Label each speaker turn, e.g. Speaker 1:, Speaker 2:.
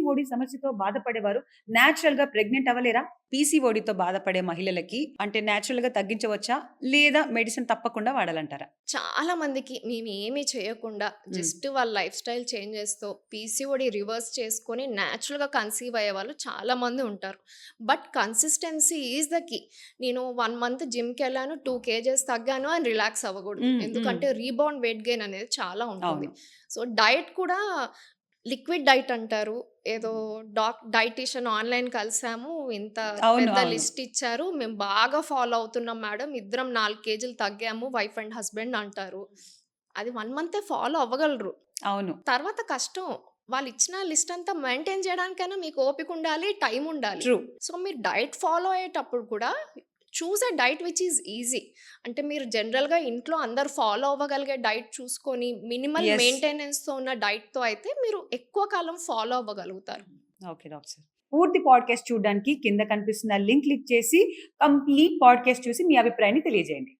Speaker 1: PCOD సమస్యతో బాధపడేవారు natural గా ప్రెగ్నెంట్ అవ్వలేరా? పీసీఓడితో బాధపడే మహిళలకి అంటే న్యాచురల్ గా తగ్గించవచ్చా లేదా మెడిసిన్ తప్పకుండా వాడాలంటారా?
Speaker 2: చాలా మందికి మేమేమి చేయకుండా
Speaker 1: ఉమ్,
Speaker 2: జస్ట్ వాళ్ళ లైఫ్ స్టైల్ చేంజెస్‌తో పీసీఓడీ రివర్స్ చేసుకొని నేచురల్‌గా కన్సీవ్ అయ్యేవాళ్ళు చాలామంది ఉంటారు. But consistency is the key. నేను 1 మంత్ జిమ్‌కెళ్ళాను, 2 కేజెస్ తగ్గాను అని రిలాక్స్ అవ్వకూడదు.
Speaker 1: ఉమ్, ఉమ్,
Speaker 2: ఎందుకంటే రీబౌండ్ వెయిట్ గెయిన్ అనేది చాలా ఉంటుంది.
Speaker 1: అవును.
Speaker 2: సో, డైట్ కూడా లిక్విడ్ డైట్ అంటారు. ఏదో డైటీషియన్ ఆన్‌లైన్ కలిసాము. ఇంత
Speaker 1: అవును.
Speaker 2: పెద్ద
Speaker 1: అవును.
Speaker 2: లిస్ట్ ఇచ్చారు. మేము బాగా ఫాలో అవుతున్నాం మేడం. ఇద్దరం 4 కేజీలు తగ్గాము వైఫ్ అండ్ హస్బెండ్ అంటారు. అది 1 మంతే ఫాలో అవ్వగలరు.
Speaker 1: అవును.
Speaker 2: తర్వాత కష్టం. వాళ్ళిచ్చిన లిస్ట్ అంతా మెయింటైన్ చేయడానికైనా మీకు ఓపిక ఉండాలి, టైం ఉండాలి.
Speaker 1: ట్రూ.
Speaker 2: సో, మీరు డైట్ ఫాలో అయ్యేటప్పుడు కూడా choose a diet which is easy. అంటే మీరు జనరల్‌గా ఇంట్లో అందరూ ఫాలో అవ్వగలిగే డైట్ చూసుకొని మినిమల్
Speaker 1: ఎస్.
Speaker 2: మెయింటెనెన్స్‌తో ఉన్న డైట్‌తో అయితే మీరు ఎక్కువ కాలం ఫాలో అవ్వగలుగుతారు.
Speaker 1: Okay doctor. పూర్తి పాడ్కాస్ట్ చూడడానికి కింద కనిపిస్తున్న లింక్ క్లిక్ చేసి కంప్లీట్ పాడ్కాస్ట్ చూసి మీ అభిప్రాయాన్ని తెలియజేయండి.